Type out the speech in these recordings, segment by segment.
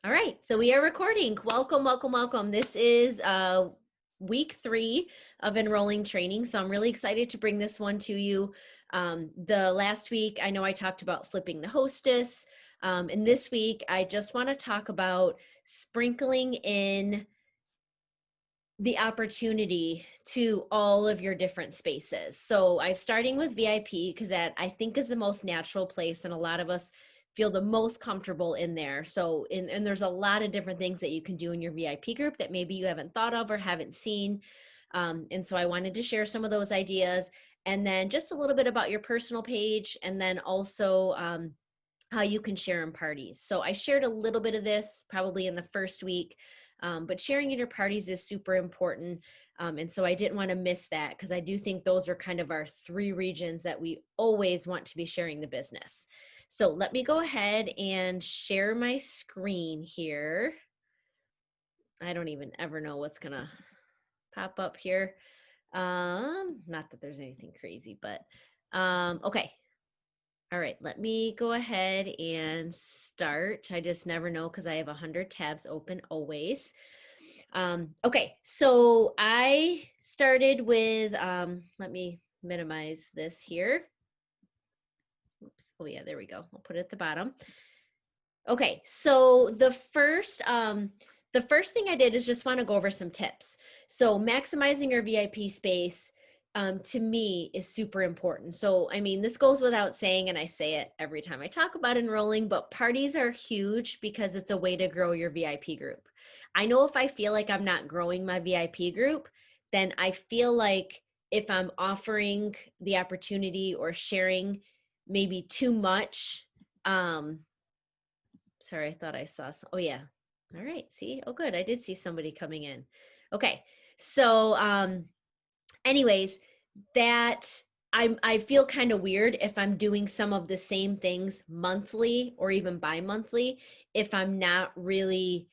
All right, so we are recording. Welcome, welcome, welcome. This is week 3 of enrolling training. So I'm really excited to bring this one to you. The last week, I know I talked about flipping the hostess. And this week, I just want to talk about sprinkling in the opportunity to all of your different spaces. So I'm starting with VIP because that I think is the most natural place, and a lot of us feel the most comfortable in there. So, and there's a lot of different things that you can do in your VIP group that maybe you haven't thought of or haven't seen. And so I wanted to share some of those ideas, and then just a little bit about your personal page, and then also how you can share in parties. So I shared a little bit of this probably in the first week, but sharing in your parties is super important. And so I didn't want to miss that because I do think those are kind of our 3 regions that we always want to be sharing the business. So let me go ahead and share my screen here. I don't even ever know what's gonna pop up here. Not that there's anything crazy, but okay. All right, let me go ahead and start. I just never know because I have 100 tabs open always. Okay, so I started with, let me minimize this here. Oops. Oh yeah, there we go. I'll put it at the bottom. Okay, so the first thing I did is just want to go over some tips. So maximizing your VIP space to me is super important. So I mean, this goes without saying, and I say it every time I talk about enrolling, but parties are huge because it's a way to grow your VIP group. I know if I feel like I'm not growing my VIP group, then I feel like if I'm offering the opportunity or sharing maybe too much, sorry, I thought I saw some. Oh yeah. All right. See? Oh good. I did see somebody coming in. Okay. So anyways, that I feel kind of weird if I'm doing some of the same things monthly or even bi-monthly if I'm not really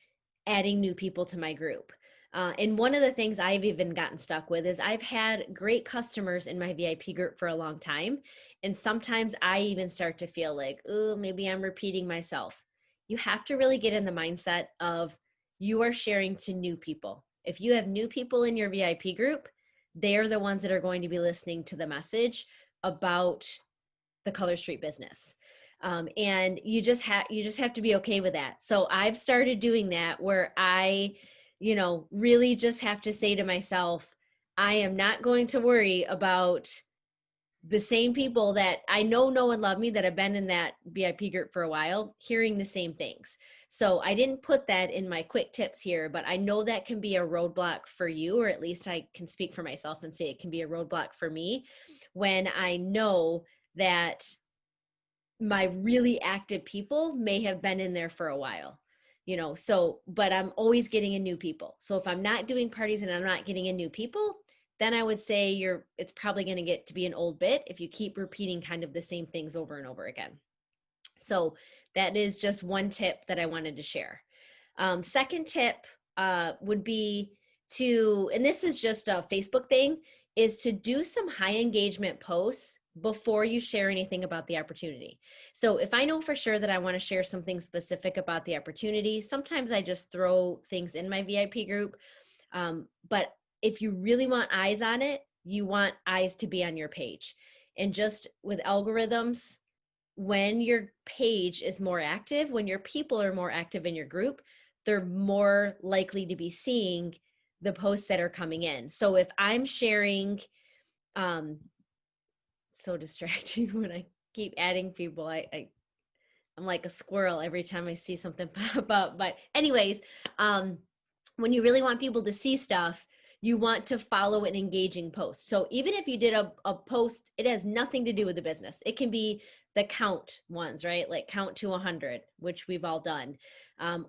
adding new people to my group. And one of the things I've even gotten stuck with is I've had great customers in my VIP group for a long time. And sometimes I even start to feel like, oh, maybe I'm repeating myself. You have to really get in the mindset of you are sharing to new people. If you have new people in your VIP group, they're the ones that are going to be listening to the message about the Color Street business. And you just have to be okay with that. So I've started doing that where I, really just have to say to myself, I am not going to worry about the same people that I know and love me that have been in that VIP group for a while, hearing the same things. So I didn't put that in my quick tips here, but I know that can be a roadblock for you, or at least I can speak for myself and say it can be a roadblock for me when I know that my really active people may have been in there for a while. So but I'm always getting in new people. So if I'm not doing parties and I'm not getting in new people, then I would say it's probably going to get to be an old bit if you keep repeating kind of the same things over and over again. So that is just one tip that I wanted to share. Second tip would be and this is just a Facebook thing, is to do some high engagement posts before you share anything about the opportunity. So if I know for sure that I want to share something specific about the opportunity, sometimes I just throw things in my VIP group. But if you really want eyes on it, you want eyes to be on your page. And just with algorithms, when your page is more active, when your people are more active in your group, they're more likely to be seeing the posts that are coming in. So if I'm sharing, so distracting when I keep adding people, I'm like a squirrel every time I see something pop up. But anyways, when you really want people to see stuff, you want to follow an engaging post. So even if you did a post, it has nothing to do with the business. It can be the count ones, right? Like count to 100, which we've all done,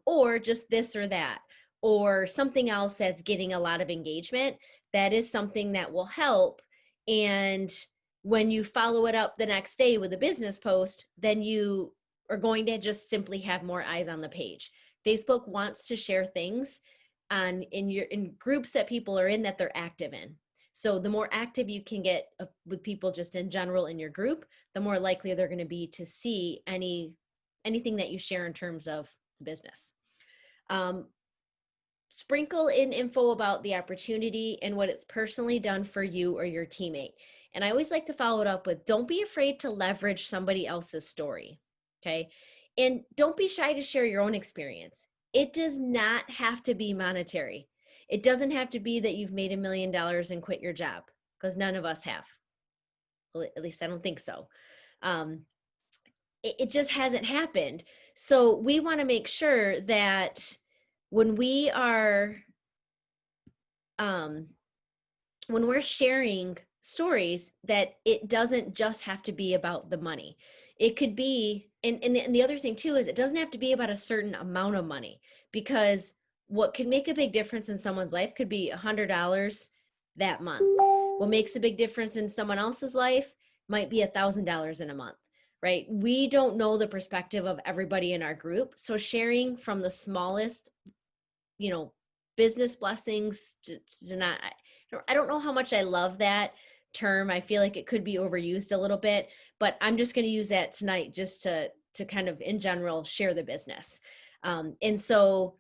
or just this or that, or something else that's getting a lot of engagement. That is something that will help. And when you follow it up the next day with a business post, then you are going to just simply have more eyes on the page. Facebook wants to share things in groups that people are in that they're active in. So the more active you can get with people just in general in your group, the more likely they're going to be to see anything that you share in terms of the business. Um, Sprinkle in info about the opportunity and what it's personally done for you or your teammate. And I always like to follow it up with, don't be afraid to leverage somebody else's story. Okay. And don't be shy to share your own experience. It does not have to be monetary. It doesn't have to be that you've made $1 million and quit your job, because none of us have. Well, at least I don't think so. Um, it just hasn't happened. So we want to make sure that when we are um, when we're sharing stories, that it doesn't just have to be about the money. It could be, and the other thing too is, it doesn't have to be about a certain amount of money, because what can make a big difference in someone's life could be $100 that month. What makes a big difference in someone else's life might be $1,000 in a month, right? We don't know the perspective of everybody in our group. So sharing from the smallest, you know, business blessings to not, I don't know how much I love that term. I feel like it could be overused a little bit, but I'm just going to use that tonight just to kind of in general share the business. And so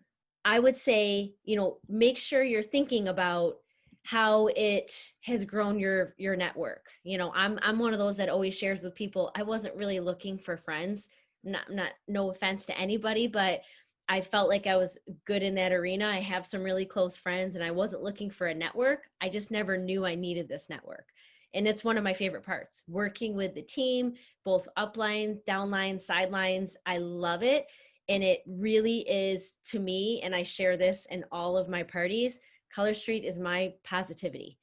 I would say, you know, make sure you're thinking about how it has grown your network. You know, I'm one of those that always shares with people. I wasn't really looking for friends. Not no offense to anybody, but I felt like I was good in that arena. I have some really close friends and I wasn't looking for a network. I just never knew I needed this network. And it's one of my favorite parts, working with the team, both upline, downline, sidelines. I love it. And it really is, to me, and I share this in all of my parties, Color Street is my positivity.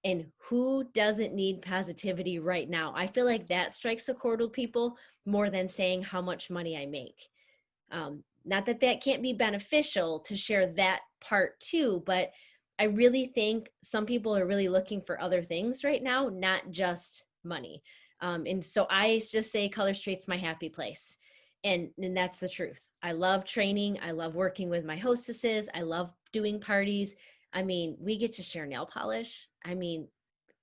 And who doesn't need positivity right now? I feel like that strikes a chord with people more than saying how much money I make. Not that that can't be beneficial to share that part too, but I really think some people are really looking for other things right now, not just money. And so I just say Color Street's my happy place. And that's the truth. I love training. I love working with my hostesses. I love doing parties. I mean, we get to share nail polish. I mean,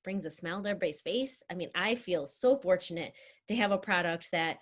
brings a smile to everybody's face. I mean, I feel so fortunate to have a product that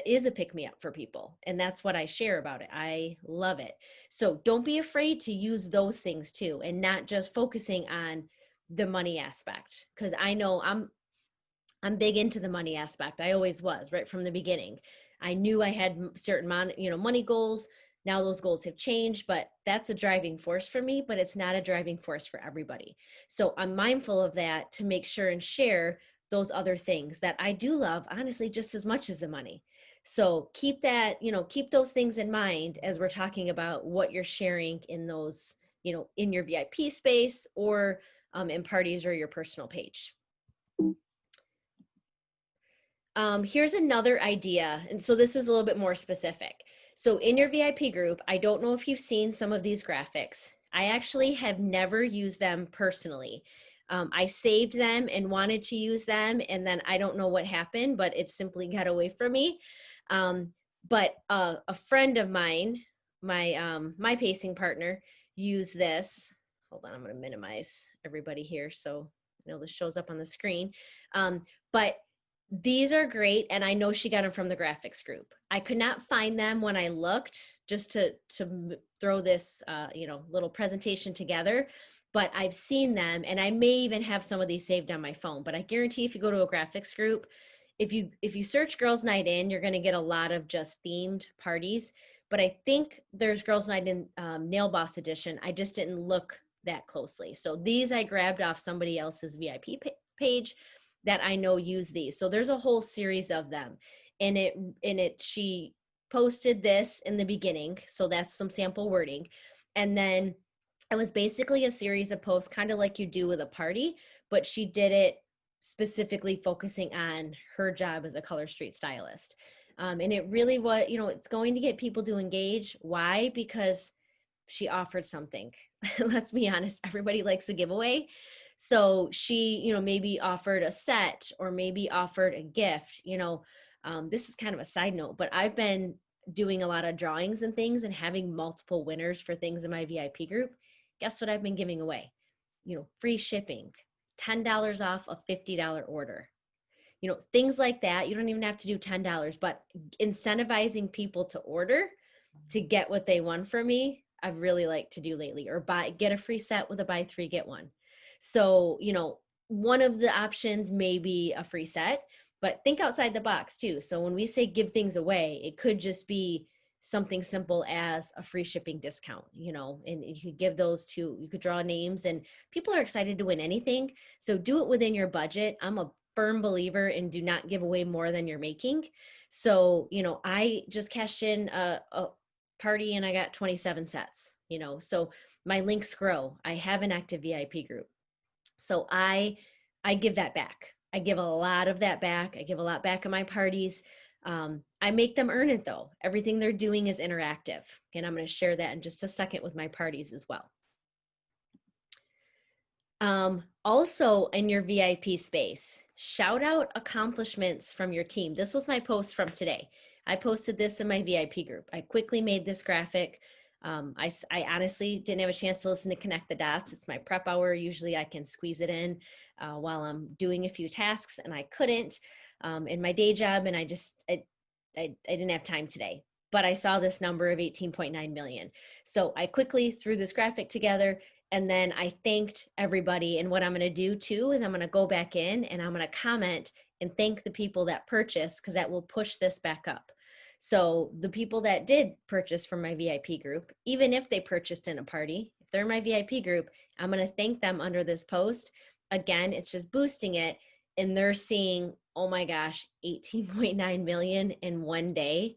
is a pick me up for people. And that's what I share about it. I love it. So don't be afraid to use those things too, and not just focusing on the money aspect. Cause I know I'm big into the money aspect. I always was right from the beginning. I knew I had certain money goals. Now those goals have changed, but that's a driving force for me, but it's not a driving force for everybody. So I'm mindful of that to make sure and share those other things that I do love, honestly, just as much as the money. So keep that, keep those things in mind as we're talking about what you're sharing in those, in your VIP space or in parties or your personal page. Here's another idea. And so this is a little bit more specific. So in your VIP group, I don't know if you've seen some of these graphics. I actually have never used them personally. I saved them and wanted to use them, and then I don't know what happened, but it simply got away from me. But a friend of mine, my pacing partner, used this. Hold on, I'm going to minimize everybody here so this shows up on the screen. But these are great, and I know she got them from the graphics group. I could not find them when I looked, just to throw this little presentation together, but I've seen them, and I may even have some of these saved on my phone. But I guarantee if you go to a graphics group, if you search Girls Night In, you're going to get a lot of just themed parties. But I think there's Girls Night In Nail Boss Edition. I just didn't look that closely. So these I grabbed off somebody else's VIP page that I know use these. So there's a whole series of them. And she posted this in the beginning. So that's some sample wording. And then it was basically a series of posts, kind of like you do with a party, but she did it specifically focusing on her job as a Color Street stylist. And it really was, it's going to get people to engage. Why? Because she offered something. Let's be honest, everybody likes a giveaway. So she, maybe offered a set or maybe offered a gift. This is kind of a side note, but I've been doing a lot of drawings and things and having multiple winners for things in my VIP group. Guess what I've been giving away? Free shipping, $10 off a $50 order. Things like that. You don't even have to do $10, but incentivizing people to order to get what they want from me. I've really liked to do lately, or get a free set with a buy three, get one. So, one of the options may be a free set, but think outside the box too. So when we say give things away, it could just be something simple as a free shipping discount, and you could give those to, you could draw names, and people are excited to win anything. So do it within your budget. I'm a firm believer in do not give away more than you're making. So, I just cashed in a party and I got 27 sets, so my links grow. I have an active VIP group. So I give that back. I give a lot of that back. I give a lot back at my parties. I make them earn it though. Everything they're doing is interactive. And I'm going to share that in just a second with my parties as well. Also in your VIP space, shout out accomplishments from your team. This was my post from today. I posted this in my VIP group. I quickly made this graphic. I honestly didn't have a chance to listen to Connect the Dots. It's my prep hour. Usually I can squeeze it in while I'm doing a few tasks, and I couldn't in my day job. And I didn't have time today, but I saw this number of 18.9 million. So I quickly threw this graphic together, and then I thanked everybody. And what I'm going to do too is I'm going to go back in and I'm going to comment and thank the people that purchased, because that will push this back up. So the people that did purchase from my VIP group, even if they purchased in a party, if they're in my VIP group, I'm going to thank them under this post. Again, it's just boosting it. And they're seeing, oh my gosh, 18.9 million in one day.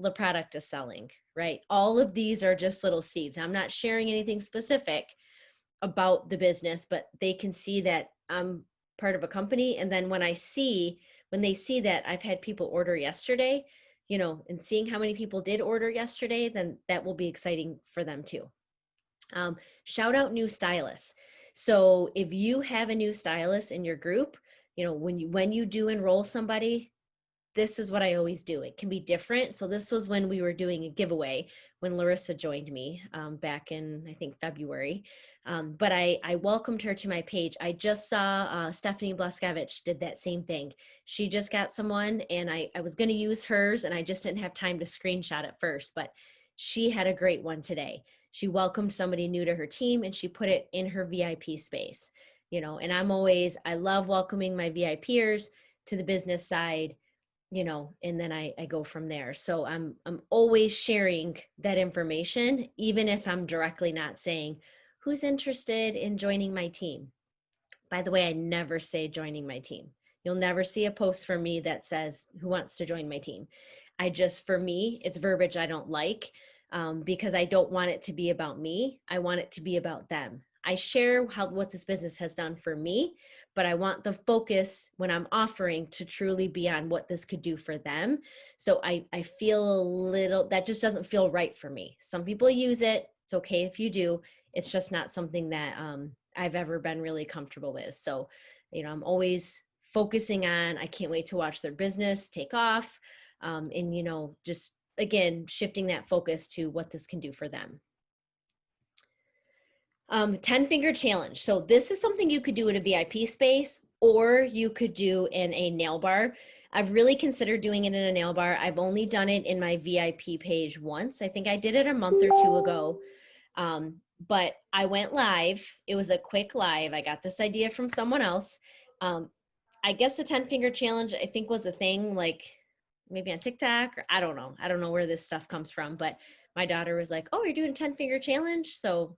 The product is selling, right? All of these are just little seeds. I'm not sharing anything specific about the business, but they can see that I'm part of a company. And then when they see that I've had people order yesterday, and seeing how many people did order yesterday, then that will be exciting for them too. Shout out new stylists. So if you have a new stylist in your group, when you do enroll somebody, this is what I always do. It can be different. So this was when we were doing a giveaway when Larissa joined me back in, I think, February. But I welcomed her to my page. I just saw Stephanie Blaskevich did that same thing. She just got someone, and I was going to use hers, and I just didn't have time to screenshot it first, but she had a great one today. She welcomed somebody new to her team, and she put it in her VIP space, and I love welcoming my VIPers to the business side, and then I go from there. So I'm always sharing that information, even if I'm directly not saying who's interested in joining my team. By the way, I never say joining my team. You'll never see a post from me that says who wants to join my team. For me, it's verbiage I don't like because I don't want it to be about me. I want it to be about them. I share what this business has done for me, but I want the focus when I'm offering to truly be on what this could do for them. So I feel that just doesn't feel right for me. Some people use it. It's okay if you do. It's just not something that I've ever been really comfortable with. So, I'm always focusing on, I can't wait to watch their business take off. And, just again, shifting that focus to what this can do for them. 10 finger challenge. So this is something you could do in a VIP space, or you could do in a nail bar. I've really considered doing it in a nail bar. I've only done it in my VIP page once. I think I did it a month or two ago. But I went live. It was a quick live. I got this idea from someone else. I guess the 10 finger challenge, I think, was a thing, like maybe on TikTok, or I don't know. I don't know where this stuff comes from, but my daughter was like, oh, you're doing a 10 finger challenge. So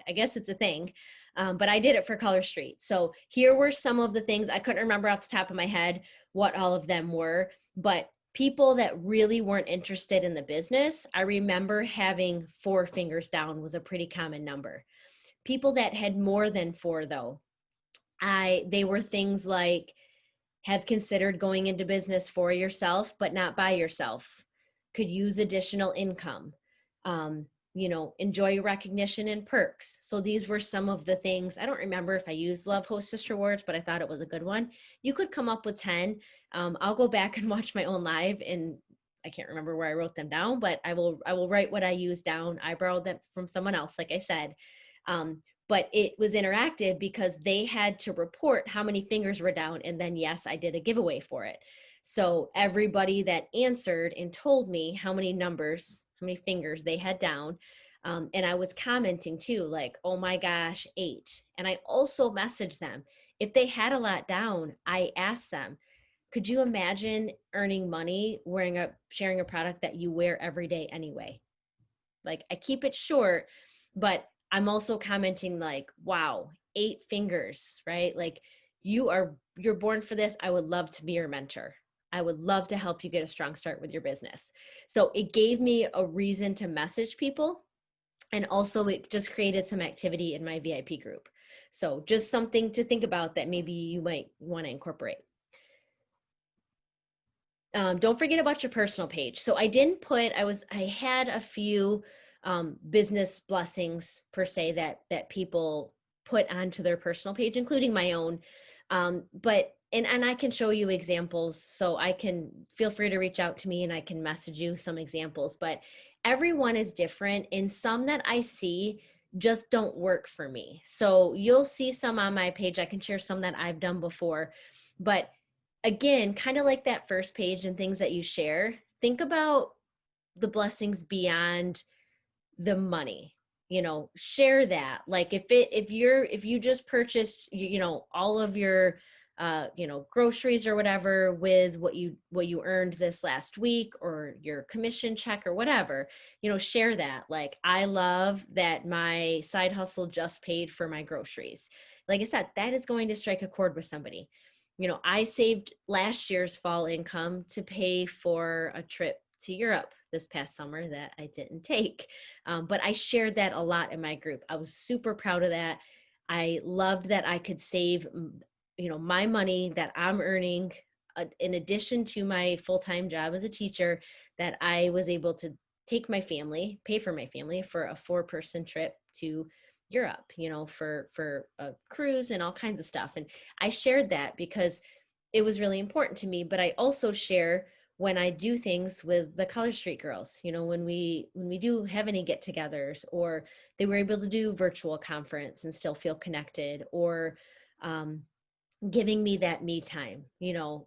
I guess it's a thing, but I did it for Color Street. So here were some of the things. I couldn't remember off the top of my head what all of them were, but people that really weren't interested in the business, I remember having 4 fingers down was a pretty common number. People that had more than 4 though, they were things like have considered going into business for yourself, but not by yourself, could use additional income, enjoy recognition and perks. So these were some of the things. I don't remember if I used Love Hostess Rewards, but I thought it was a good one. You could come up with 10. I'll go back and watch my own live, and I can't remember where I wrote them down, but I will write what I used down. I borrowed them from someone else, like I said. But it was interactive because they had to report how many fingers were down. And then, yes, I did a giveaway for it. So everybody that answered and told me how many how many fingers they had down. And I was commenting too, like, oh my gosh, 8. And I also messaged them. If they had a lot down, I asked them, could you imagine earning money sharing a product that you wear every day anyway? Like, I keep it short, but I'm also commenting like, wow, 8 fingers, right? Like, you're born for this. I would love to be your mentor. I would love to help you get a strong start with your business. So it gave me a reason to message people. And also it just created some activity in my VIP group. So just something to think about that maybe you might want to incorporate. Don't forget about your personal page. So I had a few business blessings per se that people put onto their personal page, including my own. And I can show you examples. So I can feel free to reach out to me and I can message you some examples, but everyone is different, and some that I see just don't work for me. So you'll see some on my page. I can share some that I've done before, but again, kind of like that first page and things that you share, think about the blessings beyond the money. Share that. Like, if you just purchased, all of your groceries or whatever with what you earned this last week, or your commission check or whatever, share that. Like, I love that my side hustle just paid for my groceries. Like I said, that is going to strike a chord with somebody. I saved last year's fall income to pay for a trip to Europe this past summer that I didn't take. But I shared that a lot in my group. I was super proud of that. I loved that I could save, my money that I'm earning in addition to my full-time job as a teacher, that I was able to pay for my family for a 4-person trip to Europe, for a cruise and all kinds of stuff. And I shared that because it was really important to me. But I also share when I do things with the Color Street girls, when we do have any get-togethers, or they were able to do virtual conference and still feel connected, or giving me that me time,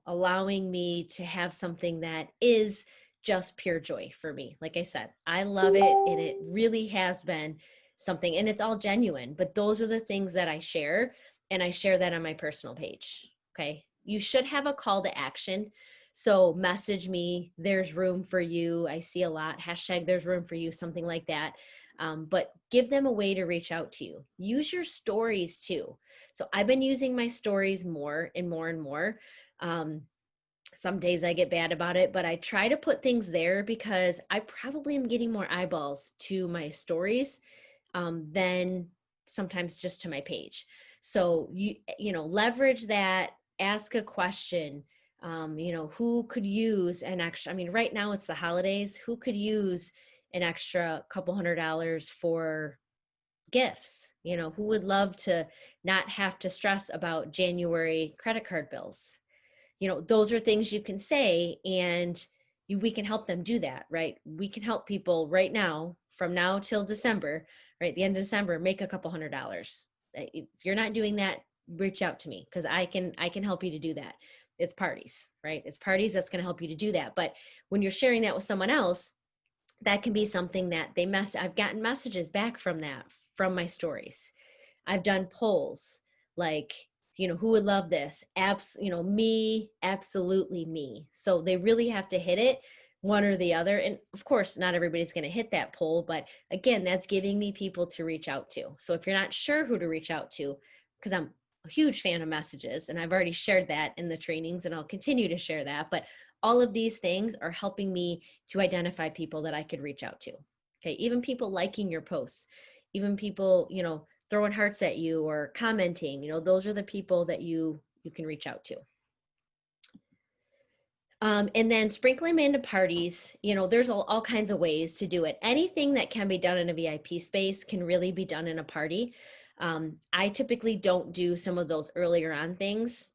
allowing me to have something that is just pure joy for me. Like I said, I love it, and it really has been something, and it's all genuine. But those are the things that I share, and I share that on my personal page. Okay. You should have a call to action. So message me, there's room for you. I see a lot, hashtag there's room for you, something like that. But give them a way to reach out to you. Use your stories too. So I've been using my stories more and more and more. Some days I get bad about it, but I try to put things there because I probably am getting more eyeballs to my stories than sometimes just to my page. So leverage that, ask a question. Who could use an extra, right now it's the holidays, who could use an extra couple $100 for gifts? Who would love to not have to stress about January credit card bills? Those are things you can say, and we can help them do that, right? We can help people right now, from now till December, right? The end of December, make a couple $100. If you're not doing that, reach out to me, because I can help you to do that. It's parties, right? It's parties that's going to help you to do that. But when you're sharing that with someone else, that can be something that I've gotten messages back from that, from my stories. I've done polls like, who would love this? Me, absolutely me. So they really have to hit it, one or the other. And of course, not everybody's going to hit that poll, but again, that's giving me people to reach out to. So if you're not sure who to reach out to, because I'm a huge fan of messages, and I've already shared that in the trainings, and I'll continue to share that, but all of these things are helping me to identify people that I could reach out to. Okay. Even people liking your posts, even people, throwing hearts at you or commenting, those are the people that you can reach out to. And then sprinkling them into parties, there's all kinds of ways to do it. Anything that can be done in a VIP space can really be done in a party. I typically don't do some of those earlier on things.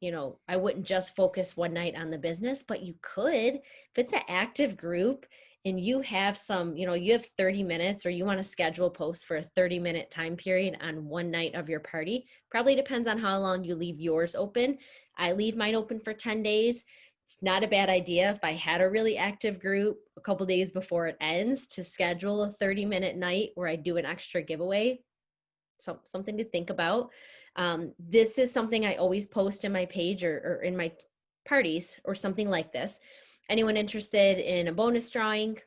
I wouldn't just focus one night on the business, but you could, if it's an active group and you have you have 30 minutes, or you want to schedule posts for a 30-minute time period on one night of your party. Probably depends on how long you leave yours open. I leave mine open for 10 days. it's not a bad idea if I had a really active group a couple days before it ends to schedule a 30-minute night where I do an extra giveaway. Something to think about. This is something I always post in my page or in my parties or something like this. Anyone interested in a bonus drawing,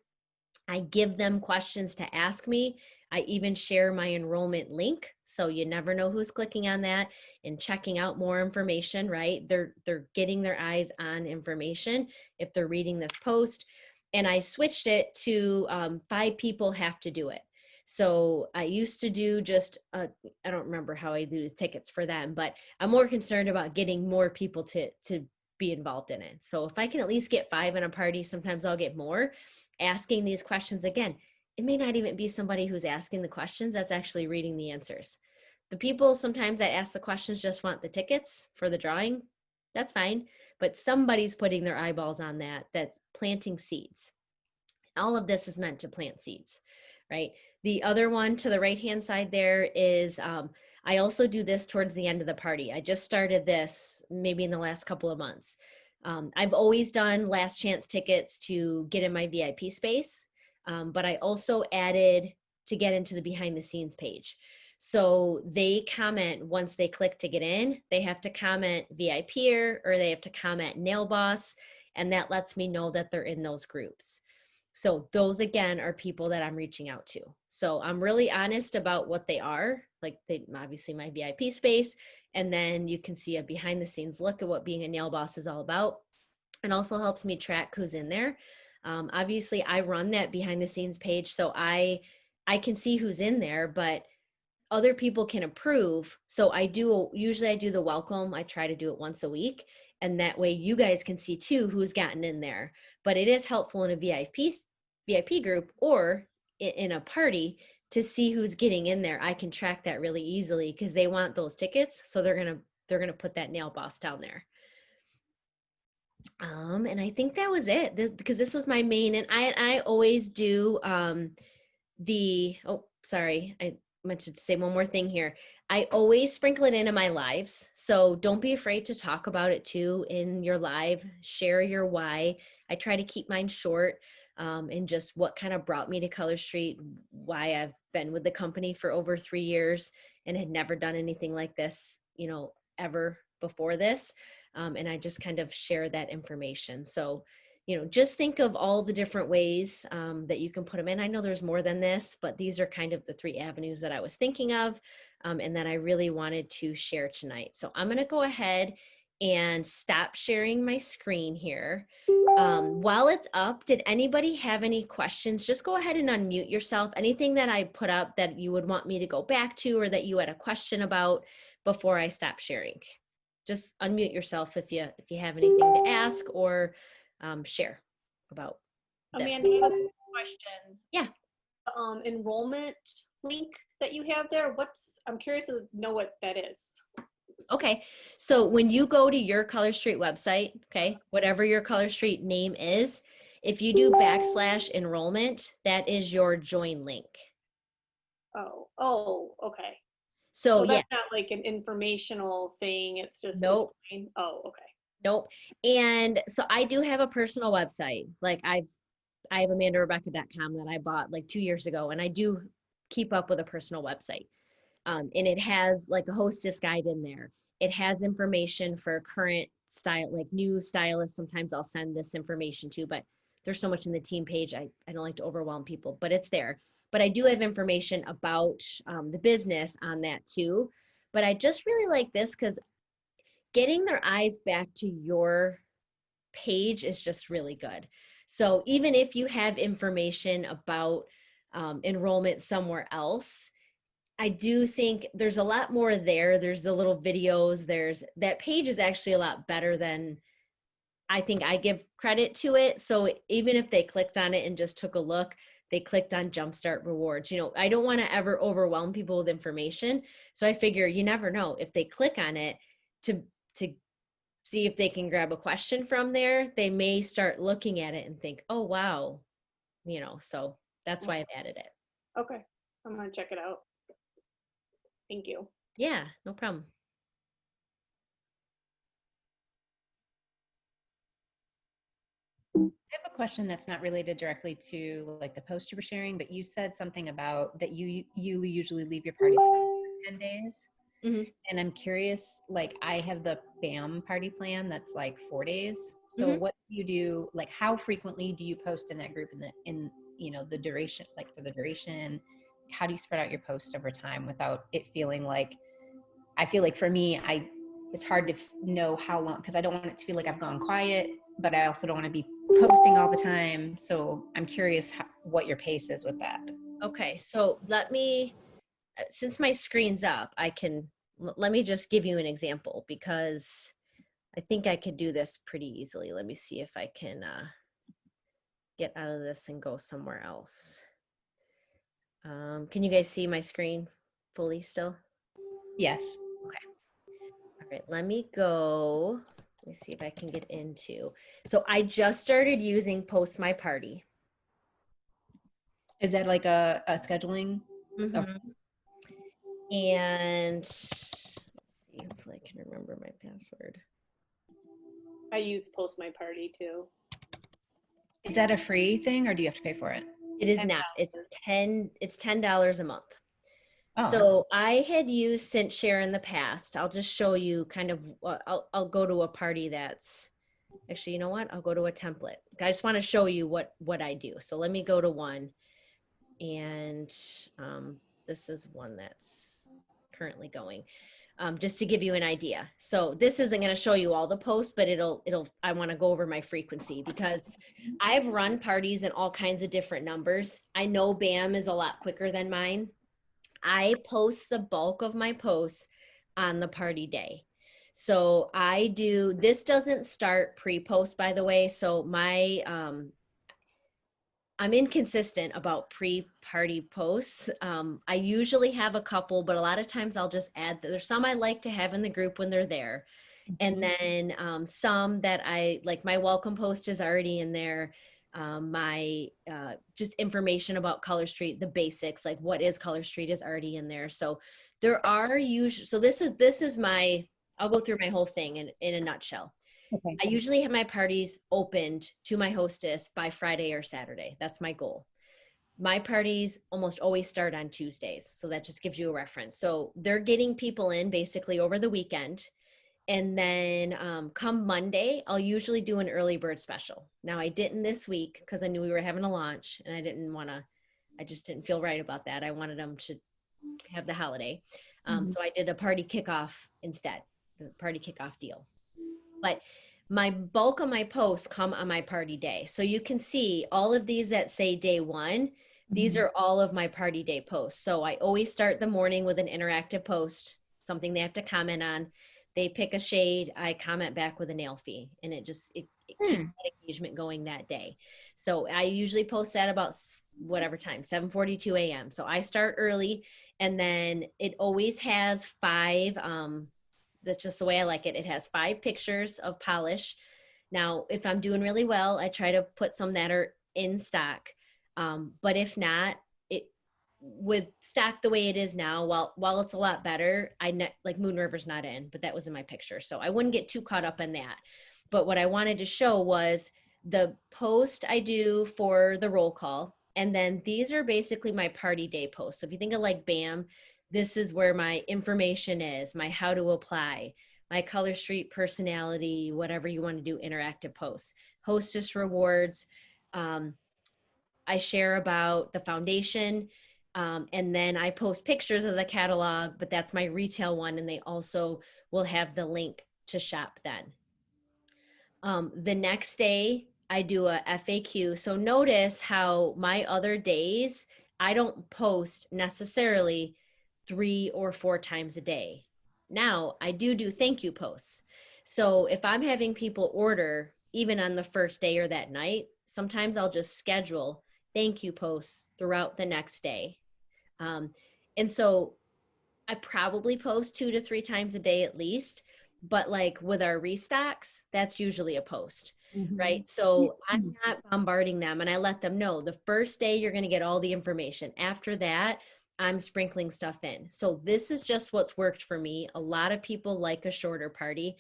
I give them questions to ask me. I even share my enrollment link, so you never know who's clicking on that and checking out more information, right? They're getting their eyes on information if they're reading this post. And I switched it to 5 people have to do it. So I used to do just, I don't remember how I do the tickets for them, but I'm more concerned about getting more people to be involved in it. So if I can at least get 5 in a party, sometimes I'll get more. Asking these questions again, it may not even be somebody who's asking the questions that's actually reading the answers. The people sometimes that ask the questions just want the tickets for the drawing. That's fine, but somebody's putting their eyeballs on that, that's planting seeds. All of this is meant to plant seeds, right? The other one to the right hand side there is I also do this towards the end of the party. I just started this maybe in the last couple of months. I've always done last chance tickets to get in my VIP space, but I also added to get into the behind the scenes page. So they comment once they click to get in, they have to comment VIP or they have to comment Nail Boss, and that lets me know that they're in those groups. So those again are people that I'm reaching out to. So I'm really honest about what they are. Like they obviously my VIP space, and then you can see a behind the scenes look at what being a nail boss is all about. It also helps me track who's in there. Obviously, I run that behind the scenes page, so I can see who's in there, but other people can approve. So I do the welcome. I try to do it once a week. And that way you guys can see too who's gotten in there. But it is helpful in a VIP group or in a party to see who's getting in there. I can track that really easily because they want those tickets. So they're gonna put that nail boss down there. And I think that was it because this was my main, and I always do sorry, I meant to say one more thing here. I always sprinkle it into my lives. So don't be afraid to talk about it too in your live. Share your why. I try to keep mine short and just what kind of brought me to Color Street, why I've been with the company for over 3 years and had never done anything like this, ever before this. And I just kind of share that information. So just think of all the different ways that you can put them in. I know there's more than this, but these are kind of the 3 avenues that I was thinking of and that I really wanted to share tonight. So I'm going to go ahead and stop sharing my screen here. While it's up, did anybody have any questions? Just go ahead and unmute yourself. Anything that I put up that you would want me to go back to or that you had a question about before I stop sharing. Just unmute yourself if you have anything to ask or share about this. Amanda, I have a question. Yeah. Enrollment link that you have there, I'm curious to know what that is. Okay, so when you go to your Color Street website, okay, whatever your Color Street name is, if you do /enrollment, that is your join link. Oh, okay. So that's yeah, not like an informational thing. It's just nope. Oh, okay. Nope. And so I do have a personal website. Like I have amandarebecca.com that I bought like 2 years ago, and I do keep up with a personal website. And it has like a hostess guide in there. It has information for current style, like new stylists. Sometimes I'll send this information to, but there's so much in the team page. I don't like to overwhelm people, but it's there. But I do have information about the business on that too. But I just really like this because getting their eyes back to your page is just really good. So even if you have information about enrollment somewhere else, I do think there's a lot more there. There's the little videos. That page is actually a lot better than I think I give credit to it. So even if they clicked on it and just took a look, they clicked on Jumpstart Rewards. I don't want to ever overwhelm people with information. So I figure you never know if they click on it to see if they can grab a question from there, they may start looking at it and think, oh, wow. So that's why I've added it. Okay. I'm going to check it out. Thank you. Yeah, no problem. have a question that's not related directly to like the post you were sharing, but you said something about that you usually leave your parties for 10 days. Mhm. And I'm curious, like I have the BAM party plan that's like 4 days. So Mhm. what do you do? Like how frequently do you post in that group in the duration, like for the duration? How do you spread out your posts over time without it feeling like, I feel like for me, it's hard to know how long, because I don't want it to feel like I've gone quiet, but I also don't want to be posting all the time. So I'm curious what your pace is with that. Okay, so since my screen's up, let me just give you an example because I think I could do this pretty easily. Let me see if I can get out of this and go somewhere else. Can you guys see my screen fully still? Yes. All right, let me go. Let me see if I can get into. So I just started using Post My Party. Is that like a scheduling? Oh, Mm-hmm. And let's see if I can remember my password. I use Post My Party too. is that a free thing or do you have to pay for it? It is $10. not. It's $10 a month. Oh, So I had used ScentShare in the past. I'll just show you kind of, I'll go to a party that's, actually, you know what? I'll go to a template. I just want to show you what I do. So let me go to one. And this is one that's currently going. Just to give you an idea. So this isn't going to show you all the posts, but I want to go over my frequency because I've run parties in all kinds of different numbers. I know BAM is a lot quicker than mine. I post the bulk of my posts on the party day. So this doesn't start pre-post, by the way. So I'm inconsistent about pre-party posts. I usually have a couple, but a lot of times I'll just add, there's some I like to have in the group when they're there. And then some that I like, my welcome post is already in there. My just information about Color Street, the basics, like what is Color Street, is already in there. So there are usually, so this is my, I'll go through my whole thing in a nutshell. okay. I usually have my parties opened to my hostess by Friday or Saturday. That's my goal. My parties almost always start on Tuesdays. So that just gives you a reference. So they're getting people in basically over the weekend. And then come Monday, I'll usually do an early bird special. Now, I didn't this week because I knew we were having a launch and I just didn't feel right about that. I wanted them to have the holiday. So I did a party kickoff instead, the party kickoff deal. But my bulk of my posts come on my party day. So you can see all of these that say day one, these are all of my party day posts. So I always start the morning with an interactive post, something they have to comment on. They pick a shade, I comment back with a nail fee, and it keeps that engagement going that day. So I usually post at about whatever time, 7:42 a.m. So I start early, and then it always has five that's just the way I like it. It has 5 pictures of polish. Now, if I'm doing really well, I try to put some that are in stock. But if not, it with stock the way it is now, while it's a lot better, like Moon River's not in, but that was in my picture. So I wouldn't get too caught up in that. But what I wanted to show was the post I do for the roll call. And then these are basically my party day posts. So if you think of like BAM, this is where my information is, my how to apply, my Color Street personality, whatever you want to do, interactive posts, hostess rewards. I share about the foundation. And then I post pictures of the catalog, but that's my retail one. And they also will have the link to shop then. The next day, I do a FAQ. So notice how my other days, I don't post necessarily 3 or 4 times a day. Now, I do thank you posts. So if I'm having people order, even on the first day or that night, sometimes I'll just schedule thank you posts throughout the next day. Um, and so I probably post 2 to 3 times a day at least, but like with our restocks, that's usually a post, right? So I'm not bombarding them, and I let them know the first day you're going to get all the information. After that, I'm sprinkling stuff in. So this is just what's worked for me. A lot of people like a shorter party.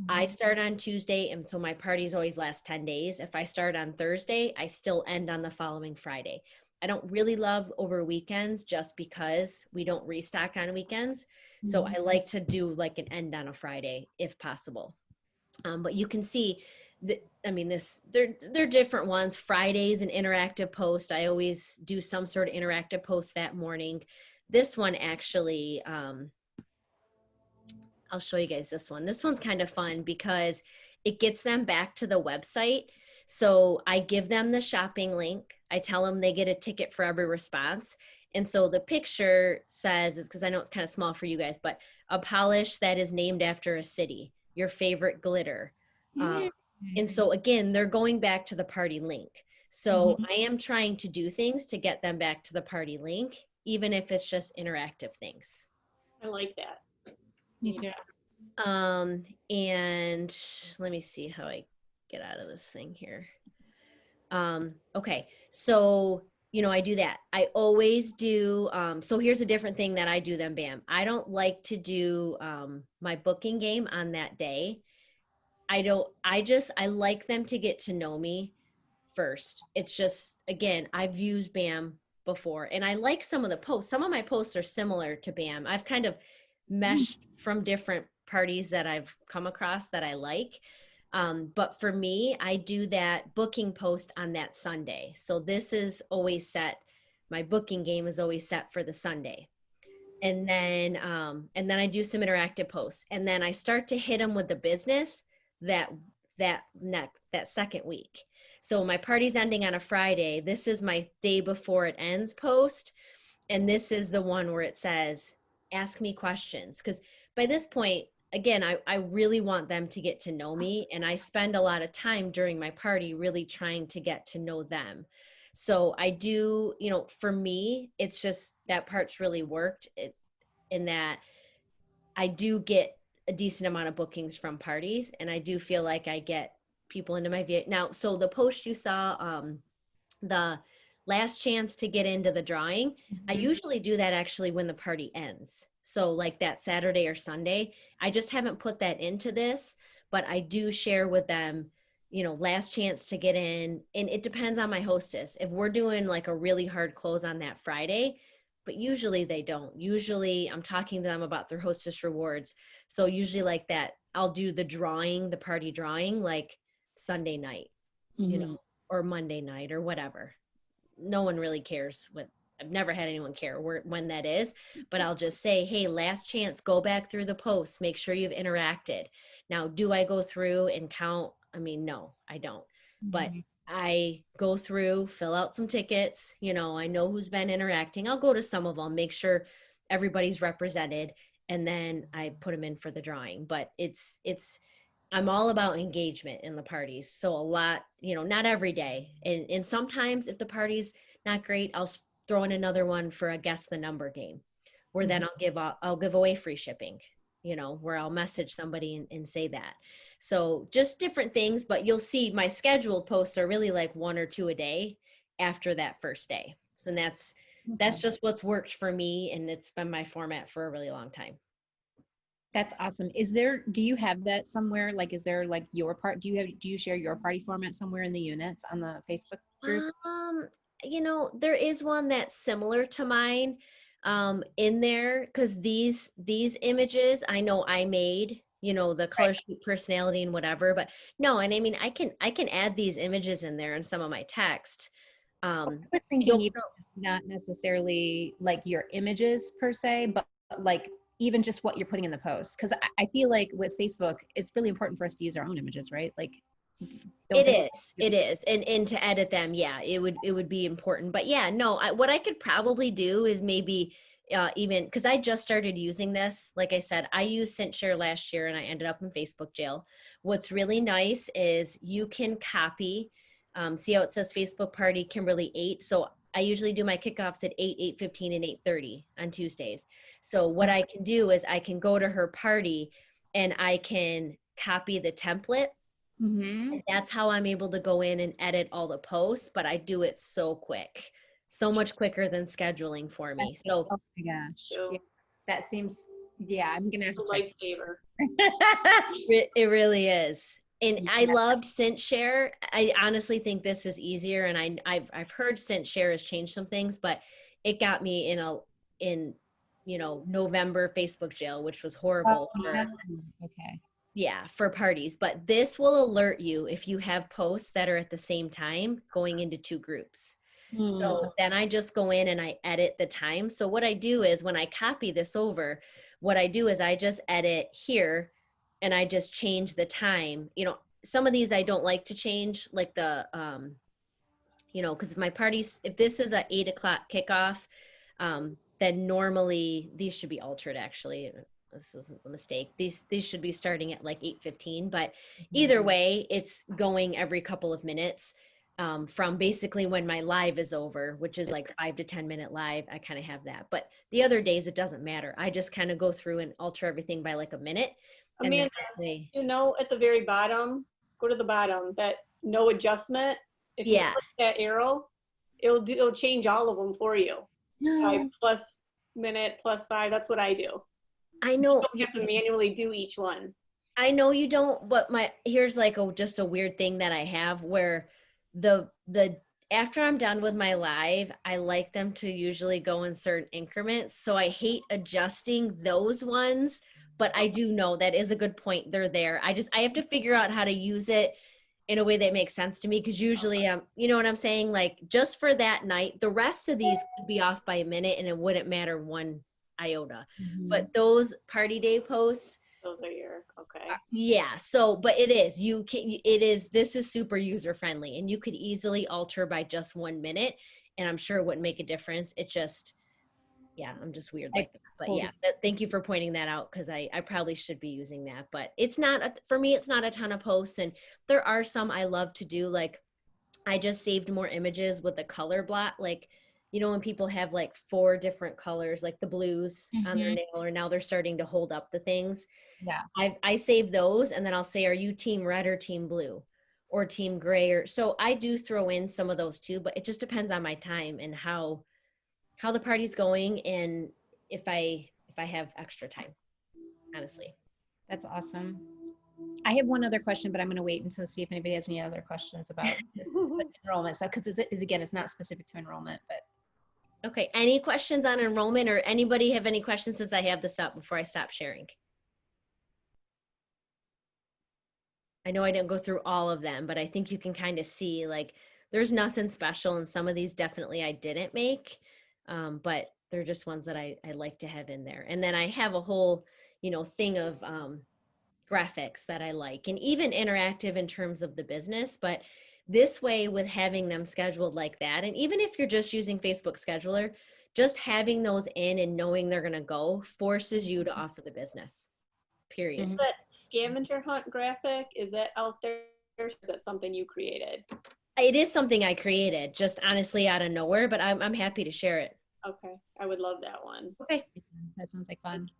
I start on Tuesday, and so my parties always last 10 days. If I start on Thursday, I still end on the following Friday. I don't really love over weekends just because we don't restock on weekends. So I like to do like an end on a Friday if possible. But you can see that, I mean, they're different ones. Friday's an interactive post. I always do some sort of interactive post that morning. This one actually, I'll show you guys this one. This one's kind of fun because it gets them back to the website. So I give them the shopping link. I tell them they get a ticket for every response. And so the picture says, it's because I know it's kind of small for you guys, but a polish that is named after a city, your favorite glitter. And so again, they're going back to the party link. So I am trying to do things to get them back to the party link, even if it's just interactive things. I like that. Me too. And let me see how I get out of this thing here. Okay, so I do that. I always do. So here's a different thing that I do than BAM. I don't like to do my booking game on that day. I like them to get to know me first. It's just, again, I've used BAM before, and I like some of the posts. Some of my posts are similar to BAM. I've kind of meshed from different parties that I've come across that I like. But for me, I do that booking post on that Sunday. So this is always set. My booking game is always set for the Sunday. And then I do some interactive posts, and then I start to hit them with the business that second week. So my party's ending on a Friday. This is my day before it ends post. And this is the one where it says, ask me questions. Because by this point, again, I really want them to get to know me. And I spend a lot of time during my party really trying to get to know them. So I do, for me, it's just that part's really worked in that I do get a decent amount of bookings from parties. And I do feel like I get people into my vehicle. Now, so the post you saw, the last chance to get into the drawing, I usually do that actually when the party ends. So like that Saturday or Sunday, I just haven't put that into this, but I do share with them, last chance to get in. And it depends on my hostess. If we're doing like a really hard close on that Friday, but usually they don't. Usually I'm talking to them about their hostess rewards. So usually like that, I'll do the party drawing, like Sunday night, or Monday night or whatever. No one really cares I've never had anyone care when that is, but I'll just say, hey, last chance, go back through the posts, make sure you've interacted. Now, do I go through and count? I mean, no, I don't, but I go through, fill out some tickets. I know who's been interacting. I'll go to some of them, make sure everybody's represented, and then I put them in for the drawing. But I'm all about engagement in the parties. So a lot, not every day. And sometimes if the party's not great, I'll throw in another one for a guess the number game, where then I'll give away free shipping, where I'll message somebody and say that. So just different things, but you'll see my scheduled posts are really like 1 or 2 a day after that first day. So that's just what's worked for me. And it's been my format for a really long time. That's awesome. Do you have that somewhere? Like, is there like your part? Do you share your party format somewhere in the units on the Facebook group? There is one that's similar to mine in there, because these images I know I made, the color sheet personality and whatever, but no, and I mean I can add these images in there in some of my text. I was thinking even not necessarily like your images per se, but like even just what you're putting in the post. Because I feel like with Facebook, it's really important for us to use our own images, right? Like it is. And to edit them, yeah, it would be important. But yeah, no, what I could probably do is maybe even, because I just started using this. Like I said, I used ScentShare last year and I ended up in Facebook jail. What's really nice is you can copy, see how it says Facebook party Kimberly 8. So I usually do my kickoffs at 8, 8:15, and 8:30 on Tuesdays. So what I can do is I can go to her party and I can copy the template. And that's how I'm able to go in and edit all the posts, but I do it so quick, so much quicker than scheduling for me. So, oh my gosh, yeah, that seems Yeah, I'm gonna have A to check. lifesaver. It really is. And I Yeah. loved ScentShare. I honestly think this is easier. And I've heard ScentShare has changed some things, but it got me in November Facebook jail, which was horrible for Okay. yeah, for parties. But this will alert you if you have posts that are at the same time going into two groups. So then I just go in and I edit the time. So what I do is when I copy this over, what I do is I just edit here and I just change the time. Some of these I don't like to change, like because my parties, if this is a 8 o'clock kickoff, then normally these should be altered actually. This was a mistake. These should be starting at like 8:15, but either way, it's going every couple of minutes. From basically when my live is over, which is like 5 to 10 minute live, I kind of have that. But the other days, it doesn't matter. I just kind of go through and alter everything by like a minute. And then Amanda, at the very bottom, go to the bottom, that no adjustment. If you yeah, click that arrow, it'll change all of them for you. By plus minute, plus 5, that's what I do. I know. You have to manually do each one. I know you don't, but here's like just a weird thing that I have where the after I'm done with my live, I like them to usually go in certain increments. So I hate adjusting those ones, but I do know that is a good point. They're there. I have to figure out how to use it in a way that makes sense to me because usually you know what I'm saying? Like just for that night, the rest of these could be off by a minute and it wouldn't matter one iota. But those party day posts, Those are your, okay. yeah. So, but this is super user friendly and you could easily alter by just 1 minute and I'm sure it wouldn't make a difference. It just, yeah, I'm just weird like that. But yeah, thank you for pointing that out because I probably should be using that, but it's not, for me, it's not a ton of posts. And there are some I love to do. Like I just saved more images with the color block. Like, when people have like 4 different colors, like the blues on their nail, or now they're starting to hold up the things. Yeah. I save those and then I'll say, are you team red or team blue or team gray? Or so I do throw in some of those too, but it just depends on my time and how the party's going and if I have extra time, honestly. That's awesome. I have one other question, but I'm going to wait until see if anybody has any other questions about the enrollment stuff because again, it's not specific to enrollment, but. Okay. Any questions on enrollment or anybody have any questions since I have this up before I stop sharing? I know I didn't go through all of them, but I think you can kind of see like there's nothing special and some of these definitely I didn't make, but they're just ones that I like to have in there. And then I have a whole, thing of graphics that I like and even interactive in terms of the business. But this way with having them scheduled like that, and even if you're just using Facebook Scheduler, just having those in and knowing they're going to go forces you to offer the business. Period. That scavenger hunt graphic, is that out there or is that something you created? It is something I created just honestly out of nowhere, but I'm happy to share it. Okay, I would love that one. Okay. That sounds like fun.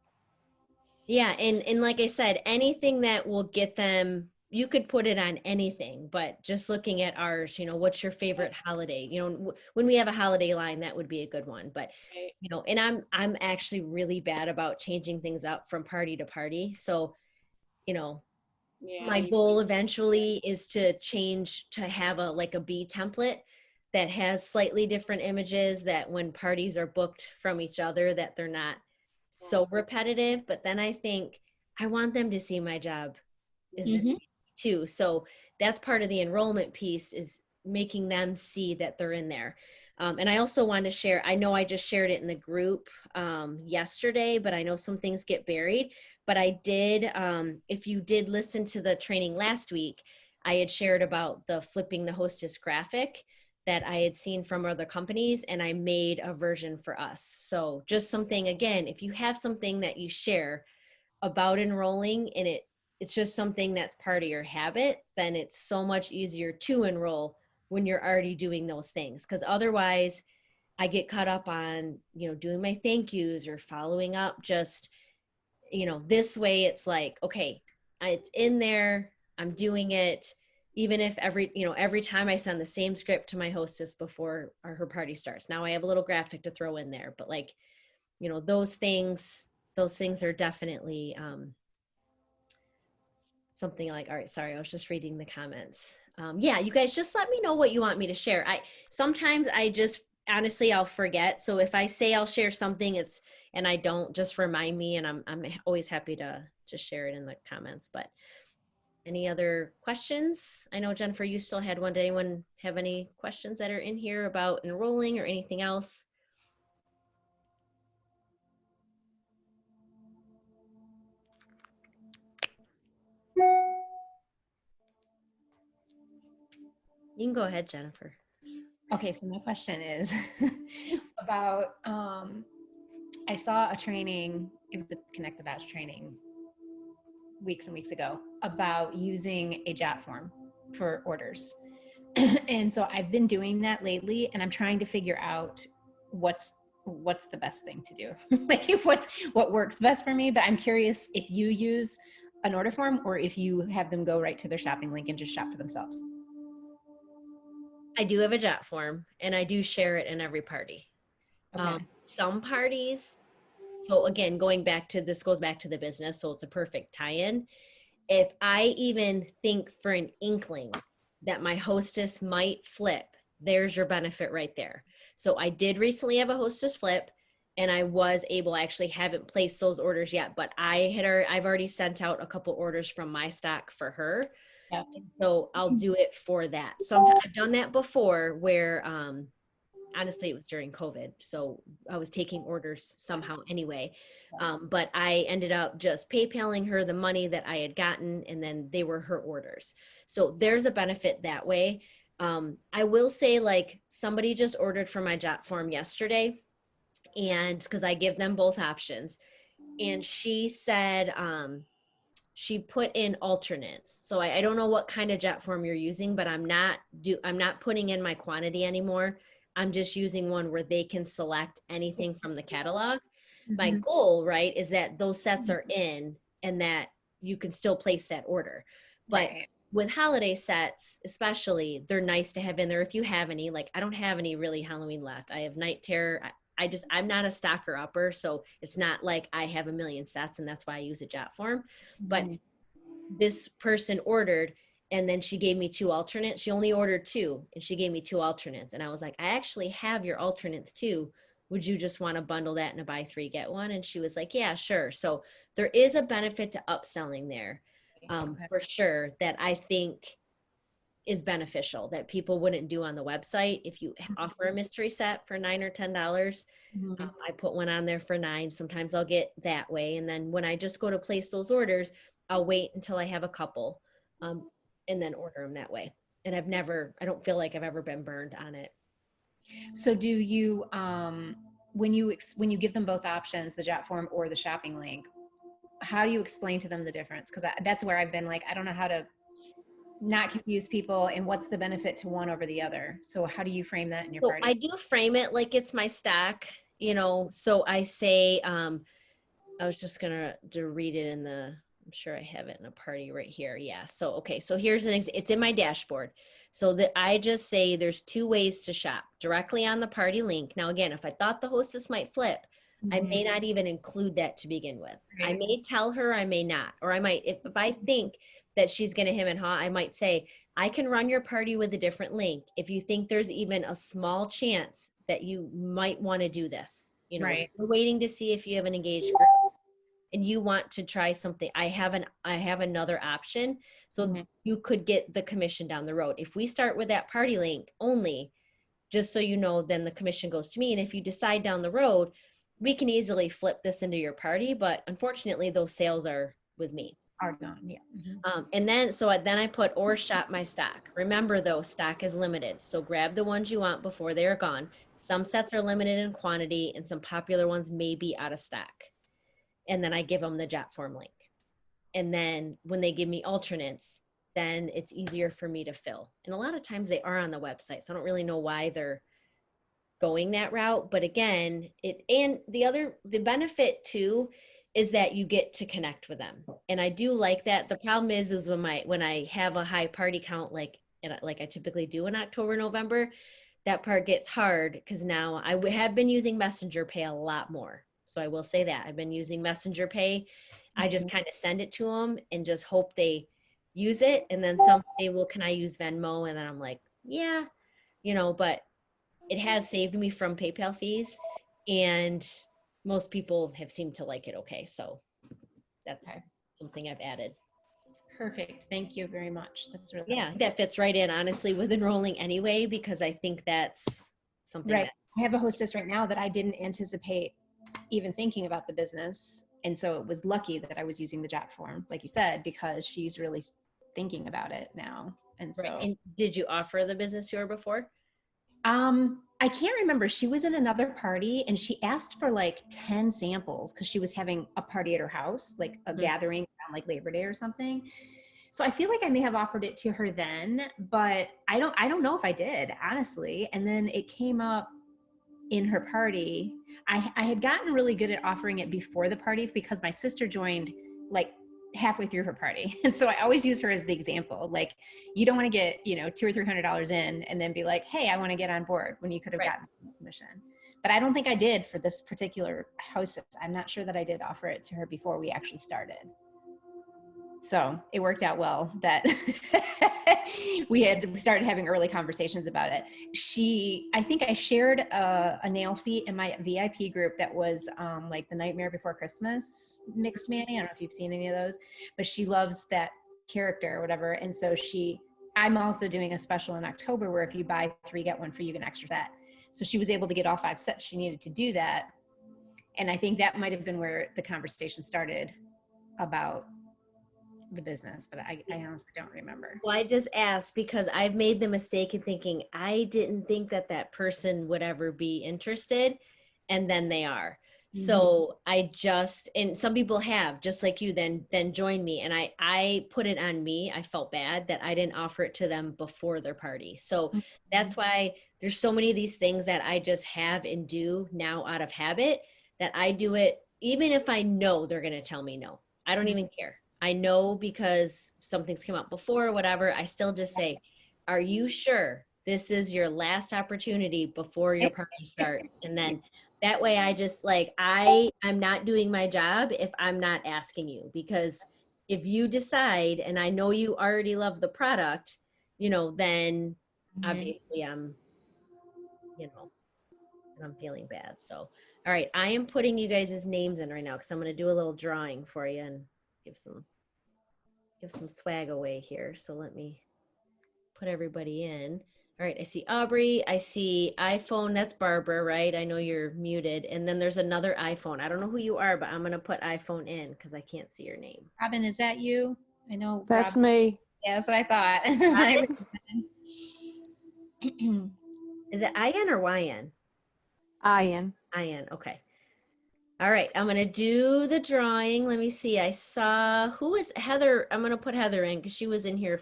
Yeah, and like I said, anything that will get them, you could put it on anything, but just looking at ours, what's your favorite holiday? When we have a holiday line, that would be a good one. But Right. and I'm actually really bad about changing things up from party to party. So, Yeah, my goal eventually is to change to have a B template that has slightly different images that when parties are booked from each other that they're not so repetitive. But then I think I want them to see my job is too. So that's part of the enrollment piece is making them see that they're in there. And I also want to share, I know I just shared it in the group yesterday, but I know some things get buried. But I did, if you did listen to the training last week, I had shared about the flipping the hostess graphic that I had seen from other companies, and I made a version for us. So just something, again, if you have something that you share about enrolling and it's just something that's part of your habit, then it's so much easier to enroll when you're already doing those things. Because otherwise, I get caught up on, doing my thank yous or following up. Just, this way it's like, okay, it's in there, I'm doing it. Even if every time I send the same script to my hostess before her party starts. Now I have a little graphic to throw in there, but like, those things those things are definitely something like, all right, sorry, I was just reading the comments. Yeah, you guys just let me know what you want me to share. Sometimes I just honestly I'll forget. So if I say I'll share something, and I don't, just remind me, and I'm always happy to just share it in the comments. But any other questions? I know Jennifer, you still had one. Did anyone have any questions that are in here about enrolling or anything else? You can go ahead, Jennifer. Okay, so my question is about I saw a training, it was a Connect the Dots training weeks and weeks ago about using a JAT form for orders. And so I've been doing that lately, and I'm trying to figure out what's the best thing to do. Like what works best for me. But I'm curious if you use an order form or if you have them go right to their shopping link and just shop for themselves. I do have a JAT form, and I do share it in every party. Okay. Some parties, so again, this goes back to the business, so it's a perfect tie-in. If I even think for an inkling that my hostess might flip, there's your benefit right there. So I did recently have a hostess flip, and I was able, I actually haven't placed those orders yet, but I've already sent out a couple orders from my stock for her. Yeah. So I'll do it for that. Sometimes I've done that before where honestly it was during COVID, so I was taking orders somehow anyway. But I ended up just PayPaling her the money that I had gotten, and then they were her orders. So there's a benefit that way. I will say, like, somebody just ordered from my JAT form yesterday, and because I give them both options, and she said she put in alternates. So I don't know what kind of JAT form you're using, but I'm not putting in my quantity anymore. I'm just using one where they can select anything from the catalog. My goal, right, is that those sets are in and that you can still place that order. But Right. with holiday sets, especially, they're nice to have in there if you have any. Like, I don't have any really Halloween left. I have Night Terror. I'm not a stocker upper, so it's not like I have a million sets, and that's why I use a JAT form. But this person ordered, and then she gave me 2 alternates. She only ordered 2, and she gave me 2 alternates. And I was like, I actually have your alternates too. Would you just want to bundle that in a buy 3, get 1? And she was like, yeah, sure. So there is a benefit to upselling there, for sure, that I think is beneficial, that people wouldn't do on the website. If you offer a mystery set for $9 or $10, I put one on there for 9. Sometimes I'll get that way. And then when I just go to place those orders, I'll wait until I have a couple, and then order them that way. And I don't feel like I've ever been burned on it. So do you, when you give them both options, the JAT form or the shopping link, how do you explain to them the difference? Because that's where I've been like, I don't know how to not confuse people and what's the benefit to one over the other. So how do you frame that in your So party? I do frame it like it's my stack, so I say, I was just gonna to read it I'm sure I have it in a party right here. Yeah. So, okay. So here's it's in my dashboard. So that I just say there's 2 ways to shop: directly on the party link. Now, again, if I thought the hostess might flip, I may not even include that to begin with. I may tell her, I may not, or I might, if I think that she's going to him and haw, I might say, I can run your party with a different link if you think there's even a small chance that you might want to do this. Right. We're waiting to see if you have an engaged group and you want to try something. I have another option. So you could get the commission down the road. If we start with that party link only, just so you know, then the commission goes to me. And if you decide down the road, we can easily flip this into your party. But unfortunately, those sales are with me. Are gone. Yeah. And then I put or shop my stock. Remember though, stock is limited. So grab the ones you want before they are gone. Some sets are limited in quantity and some popular ones may be out of stock. And then I give them the JAT form link. And then when they give me alternates, then it's easier for me to fill. And a lot of times they are on the website. So I don't really know why they're going that route. But again, the benefit too is that you get to connect with them. And I do like that. The problem is when I have a high party count, like I typically do in October, November, that part gets hard because now I have been using Messenger Pay a lot more. So I will say that I've been using Messenger Pay. I just kind of send it to them and just hope they use it. And then some say, well, can I use Venmo? And then I'm like, yeah, but it has saved me from PayPal fees, and most people have seemed to like it. Okay. So that's Okay. something I've added. Perfect. Thank you very much. That's really Yeah, that fits right in, honestly, with enrolling anyway, because I think that's something right. that, I have a hostess right now that I didn't anticipate even thinking about the business. And so it was lucky that I was using the JAT form, like you said, because she's really thinking about it now. And right. so, And did you offer the business to her before? I can't remember. She was in another party and she asked for like 10 samples because she was having a party at her house, like a gathering on like Labor Day or something. So I feel like I may have offered it to her then, but I don't know if I did, honestly. And then it came up in her party. I had gotten really good at offering it before the party because my sister joined like halfway through her party. And so I always use her as the example. Like, you don't want to get, $200 or $300 in and then be like, hey, I want to get on board, when you could have Right. gotten commission. But I don't think I did for this particular hostess. I'm not sure that I did offer it to her before we actually started. So it worked out well that we started having early conversations about it. I think I shared a nail feet in my VIP group that was like the Nightmare Before Christmas mixed Manny. I don't know if you've seen any of those, but she loves that character or whatever. And so I'm also doing a special in October where if you buy 3, get 1 free, you get an extra set. So she was able to get all 5 sets she needed to do that. And I think that might've been where the conversation started about the business, but I honestly don't remember. Well, I just asked because I've made the mistake in thinking I didn't think that person would ever be interested, and then they are. So and some people have, just like you, then joined me, and I put it on me. I felt bad that I didn't offer it to them before their party. So that's why there's so many of these things that I just have and do now out of habit, that I do it even if I know they're going to tell me no. I don't even care. I know because something's come up before or whatever. I still just say, are you sure this is your last opportunity before your party starts? And then that way I just I'm not doing my job if I'm not asking you, because if you decide and I know you already love the product, then obviously I'm feeling bad. So, all right, I am putting you guys' names in right now because I'm going to do a little drawing for you and give some swag away here. So let me put everybody in. All right, I see Aubrey. I see iPhone. That's Barbara, right? I know you're muted. And then there's another iPhone. I don't know who you are, but I'm going to put iPhone in because I can't see your name. Robin, is that you? I know. That's Rob. me. Yeah, that's what I thought. Is it IN or YN? Ian. IN, okay. All right, I'm going to do the drawing. Let me see. I saw, who is Heather? I'm going to put Heather in because she was in here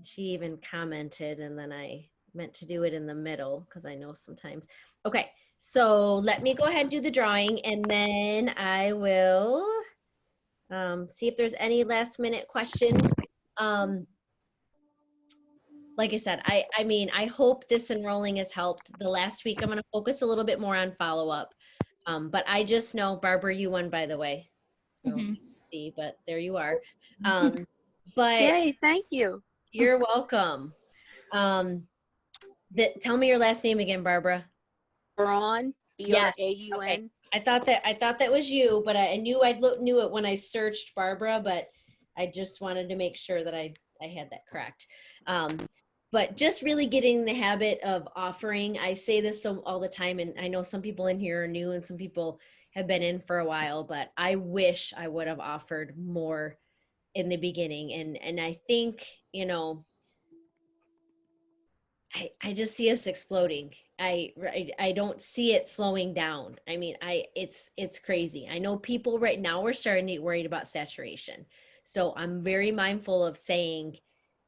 she even commented, and then I meant to do it in the middle because I know sometimes. Okay, so let me go ahead and do the drawing, and then I will see if there's any last minute questions. Like I said, I hope this enrolling has helped. The last week, I'm going to focus a little bit more on follow-up. But I just know, Barbara, you won, by the way. See, but there you are. But Yay, thank you. you're welcome. Tell me your last name again, Barbara. Braun, Yes, B-R-A-U-N. okay. I thought that was you, but I knew knew it when I searched Barbara, but I just wanted to make sure that I had that correct. But just really getting in the habit of offering. I say this all the time, and I know some people in here are new and some people have been in for a while, but I wish I would have offered more in the beginning. And I think, I just see us exploding. I don't see it slowing down. I mean, it's crazy. I know people right now are starting to get worried about saturation. So I'm very mindful of saying,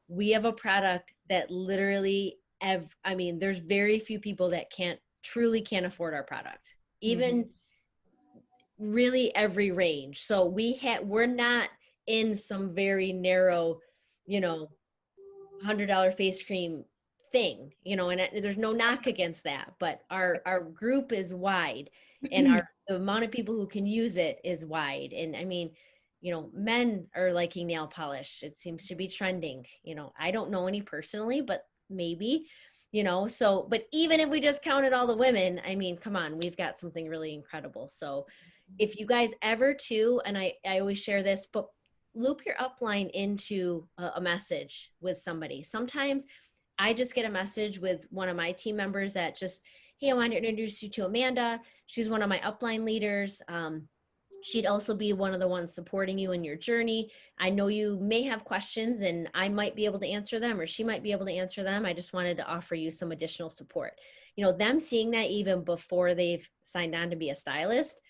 we have a product that literally there's very few people that truly can't afford our product, even really every range. So we're not in some very narrow, $100 face cream thing, you know, and there's no knock against that, but our group is wide, and our the amount of people who can use it is wide. And I mean, you know, men are liking nail polish. It seems to be trending. You know, I don't know any personally, but maybe, you know, so, but even if we just counted all the women, I mean, come on, we've got something really incredible. So if you guys ever too, and I always share this, but loop your upline into a message with somebody. Sometimes I just get a message with one of my team members that just, hey, I wanted to introduce you to Amanda. She's one of my upline leaders. She'd also be one of the ones supporting you in your journey. I know you may have questions and I might be able to answer them, or she might be able to answer them. I just wanted to offer you some additional support. You know, them seeing that even before they've signed on to be a stylist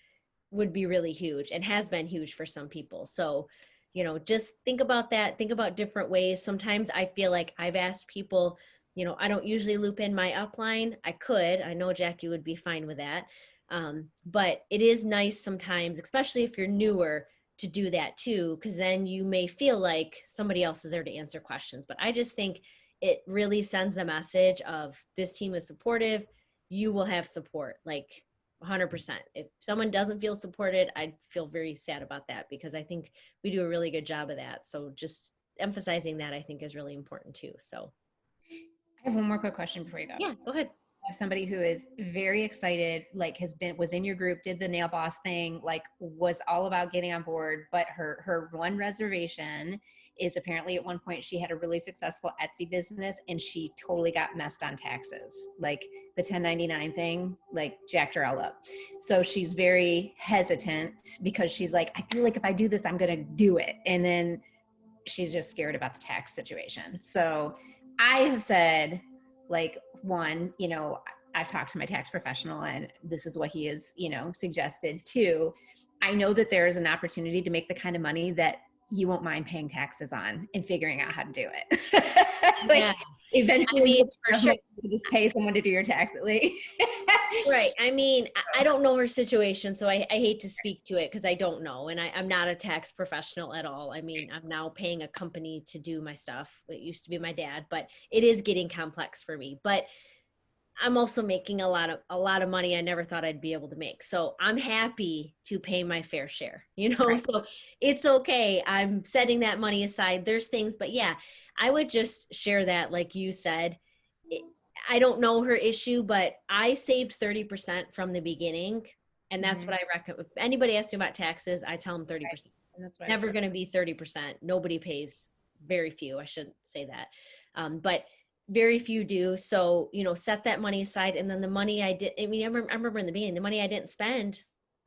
would be really huge, and has been huge for some people. So, you know, just think about that. Think about different ways. Sometimes I feel like I've asked people, you know, I don't usually loop in my upline. I could. I know Jackie would be fine with that. But it is nice sometimes, especially if you're newer, to do that too, because then you may feel like somebody else is there to answer questions. But I just think it really sends the message of this team is supportive. You will have support, like 100%. If someone doesn't feel supported, I'd feel very sad about that, because I think we do a really good job of that. So just emphasizing that, I think, is really important too. So I have one more quick question before you go. yeah, go ahead. I have somebody who is very excited, like was in your group, did the nail boss thing, like was all about getting on board, but her one reservation is apparently at one point she had a really successful Etsy business and she totally got messed on taxes. Like the 1099 thing, like jacked her all up. So she's very hesitant because she's like, I feel like if I do this, I'm going to do it. And then she's just scared about the tax situation. So I have said, like, one, you know, I've talked to my tax professional and this is what he has, you know, suggested. Two, I know that there is an opportunity to make the kind of money that you won't mind paying taxes on and figuring out how to do it. Like Yeah. eventually I mean, for sure. you just pay someone to do your tax at least. Right. I mean, I don't know her situation, so I hate to speak to it because I don't know. And I'm not a tax professional at all. I mean, I'm now paying a company to do my stuff. It used to be my dad, but it is getting complex for me. But I'm also making a lot of money I never thought I'd be able to make. So I'm happy to pay my fair share, you know, Right. so it's okay. I'm setting that money aside. There's things, but yeah, I would just share that, like you said. I don't know her issue, but I saved 30% from the beginning. And that's what I recommend. If anybody asks me about taxes, I tell them 30%. Right. And that's what I was Never going to be 30%. Nobody pays, very few. I shouldn't say that. But very few do. So, you know, set that money aside. And then the money I did, I mean, I remember in the beginning, the money I didn't spend,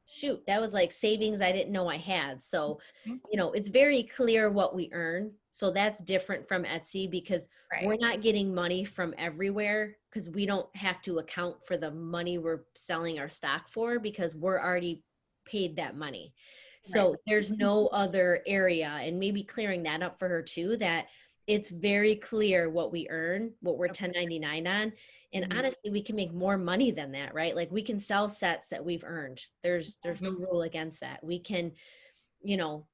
shoot, that was like savings I didn't know I had. So, you know, it's very clear what we earn. So that's different from Etsy, because Right. we're not getting money from everywhere, because we don't have to account for the money we're selling our stock for, because we're already paid that money. So Right. there's no other area, and maybe clearing that up for her too, that it's very clear what we earn, what we're 1099 on. And Mhm. honestly, we can make more money than that, right? Like we can sell sets that we've earned. There's no rule against that. We can, you know,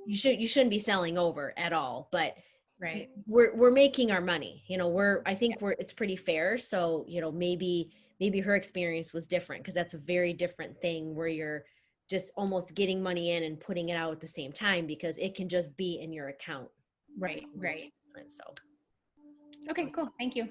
you shouldn't be selling over at all, but Right. we're making our money. You know, I think it's pretty fair. So, you know, maybe her experience was different, because that's a very different thing where you're just almost getting money in and putting it out at the same time, because it can just be in your account. Right. Right. Different. So Okay, cool. Thank you.